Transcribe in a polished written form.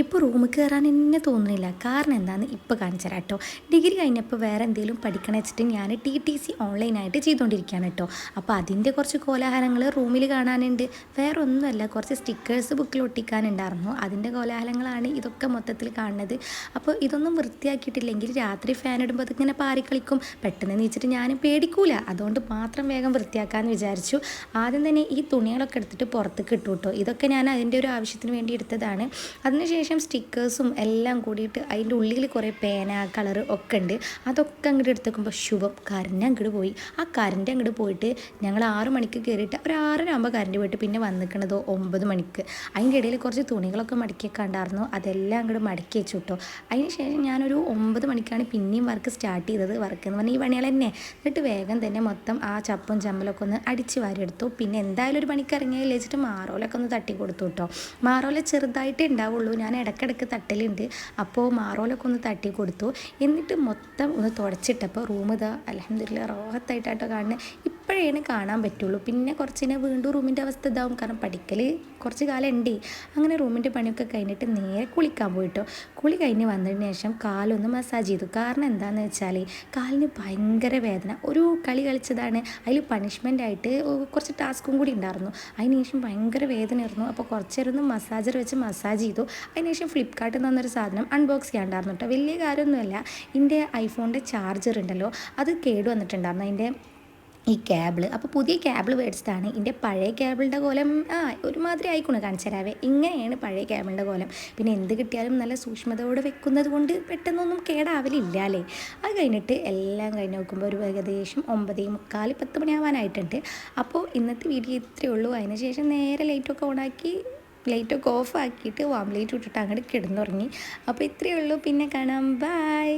ഇപ്പോൾ റൂമിൽ കയറാൻ തന്നെ തോന്നുന്നില്ല. കാരണം എന്താണെന്ന് ഇപ്പോൾ കാണിച്ചു തരാം കേട്ടോ. ഡിഗ്രി കഴിഞ്ഞപ്പോൾ വേറെ എന്തെങ്കിലും പഠിക്കണം വെച്ചിട്ട് ഞാൻ TTC ഓൺലൈനായിട്ട് ചെയ്തുകൊണ്ടിരിക്കുകയാണ് കേട്ടോ. അപ്പോൾ അതിൻ്റെ കുറച്ച് കോലാഹലങ്ങൾ റൂമിൽ കാണാനുണ്ട്. വേറെ ഒന്നുമല്ല, കുറച്ച് സ്റ്റിക്കേഴ്സ് ബുക്കിൽ ഒട്ടിക്കാനുണ്ടായിരുന്നു. അതിൻ്റെ കോലാഹലങ്ങളാണ് ഇതൊക്കെ മൊത്തത്തിൽ കാണുന്നത്. അപ്പോൾ ഇതൊന്നും വൃത്തിയാക്കിയിട്ടില്ലെങ്കിൽ രാത്രി ഫാൻ ഇടുമ്പോൾ അതിങ്ങനെ പാറിക്കളിക്കും. പെട്ടെന്ന് നീച്ചിട്ട് ഞാൻ പേടിക്കൂല. അതുകൊണ്ട് മാത്രം വേഗം വൃത്തിയാക്കാമെന്ന് വിചാരിച്ചു. ആദ്യം തന്നെ ഈ തുണികളൊക്കെ എടുത്തിട്ട് പുറത്തേക്ക് ഇട്ടു കേട്ടോ. ഇതൊക്കെ ഞാൻ അതിൻ്റെ ഒരു ആവശ്യത്തിന് വേണ്ടി എടുത്തതാണ്. അതിനുശേഷം സ്റ്റിക്കേഴ്സും എല്ലാം കൂടിയിട്ട് അതിൻ്റെ ഉള്ളിൽ കുറേ പേന കളർ ഒക്കെ ഉണ്ട്. അതൊക്കെ അങ്ങോട്ട് എടുത്തേക്കുമ്പോൾ ശുഭം കരണ്ട് അങ്ങോട്ട് പോയി. ആ കരണ്ട് അങ്ങോട്ട് പോയിട്ട് ഞങ്ങൾ 6 മണിക്ക് കയറിയിട്ട് ഒരു 6:30 ആകുമ്പോൾ കരണ്ട് പോയിട്ട് പിന്നെ വന്നിക്കണതോ 9 മണിക്ക്. അതിൻ്റെ ഇടയിൽ കുറച്ച് തുണികളൊക്കെ മടക്കിയൊക്കെ ഉണ്ടായിരുന്നു. അതെല്ലാം അങ്ങോട്ട് മടക്കി വെച്ചു കേട്ടോ. അതിന് ശേഷം ഞാനൊരു 9 മണിക്കാണ് പിന്നെയും വർക്ക് സ്റ്റാർട്ട് ചെയ്തത്. വർക്ക് എന്ന് പറഞ്ഞാൽ ഈ പണികൾ തന്നെ. എന്നിട്ട് വേഗം തന്നെ മൊത്തം ആ ചപ്പും ചമ്മലൊക്കെ ഒന്ന് അടിച്ച് വാരിയെടുത്തു. പിന്നെ എന്തായാലും ഒരു പണിക്ക് ഇറങ്ങിയാൽ വെച്ചിട്ട് മാറോലൊക്കെ ഒന്ന് തട്ടി കൊടുത്തു കേട്ടോ. മാറോല ചെറുതായിട്ടേ ഉണ്ടാവുള്ളൂ. ഞാൻ ഇടയ്ക്കിടയ്ക്ക് തട്ടലുണ്ട്. അപ്പോൾ മാറോലൊക്കെ ഒന്ന് തട്ടി കൊടുത്തു. എന്നിട്ട് മൊത്തം ഒന്ന് തുടച്ചിട്ടപ്പോൾ റൂം ഇതാ അൽഹംദുലില്ലാ റാഹത്തായിട്ടാട്ടോ കാണുന്നത്. ഇപ്പോഴേ കാണാൻ പറ്റുള്ളൂ. പിന്നെ കുറച്ചിനെ വീണ്ടും റൂമിൻ്റെ അവസ്ഥ ഇതാവും. കാരണം പഠിക്കൽ കുറച്ച് കാലം ഉണ്ട്. അങ്ങനെ റൂമിൻ്റെ പണിയൊക്കെ കഴിഞ്ഞിട്ട് നേരെ കുളിക്കാൻ പോയിട്ടോ. കുളി കഴിഞ്ഞ് വന്നതിന് ശേഷം കാലൊന്ന് മസാജ് ചെയ്തു. കാരണം എന്താണെന്ന് വെച്ചാൽ കാലിന് ഭയങ്കര വേദന. ഒരു കളി കളിച്ചതാണ്. അതിൽ പണിഷ്മെൻ്റായിട്ട് കുറച്ച് ടാസ്കും കൂടി ഉണ്ടായിരുന്നു. അതിന് ശേഷം ഭയങ്കര വേദനയായിരുന്നു. അപ്പോൾ കുറച്ച് നേരം ഒന്ന് മസാജർ വെച്ച് മസാജ് ചെയ്തു. അതിനുശേഷം ഫ്ലിപ്കാർട്ടിൽ നിന്ന് വന്നൊരു സാധനം അൺബോക്സ് ചെയ്യാണ്ടായിരുന്നു കേട്ടോ. വലിയ കാര്യമൊന്നുമല്ല. എൻ്റെ ഐഫോണിൻ്റെ ചാർജർ ഉണ്ടല്ലോ, അത് കേട് വന്നിട്ടുണ്ടായിരുന്നു. അതിൻ്റെ ഈ കേബിൾ. അപ്പോൾ പുതിയ കേബിൾ മേടിച്ചതാണ്. എൻ്റെ പഴയ കേബിളിൻ്റെ കോലം ഒരുമാതിരി ആയിക്കോണം. കാണിച്ചു തരാവേ. ഇങ്ങനെയാണ് പഴയ കേബിളിൻ്റെ കോലം. പിന്നെ എന്ത് കിട്ടിയാലും നല്ല സൂക്ഷ്മതയോടെ വെക്കുന്നത് കൊണ്ട് പെട്ടെന്നൊന്നും കേടാവലില്ല അല്ലേ. അത് കഴിഞ്ഞിട്ട് എല്ലാം കഴിഞ്ഞ് നോക്കുമ്പോൾ ഒരു ഏകദേശം 9:45 10 മണിയാവാനായിട്ടുണ്ട്. അപ്പോൾ ഇന്നത്തെ വീഡിയോ ഇത്രയേ ഉള്ളൂ. അതിന് ശേഷം നേരെ ലൈറ്റൊക്കെ ഓണാക്കി ലൈറ്റൊക്കെ ഓഫ് ആക്കിയിട്ട് വാം ലൈറ്റ് ഇട്ടിട്ട് അങ്ങോട്ട് കിടന്നുറങ്ങി. അപ്പോൾ ഇത്രയേ ഉള്ളൂ. പിന്നെ കാണാം. ബൈ.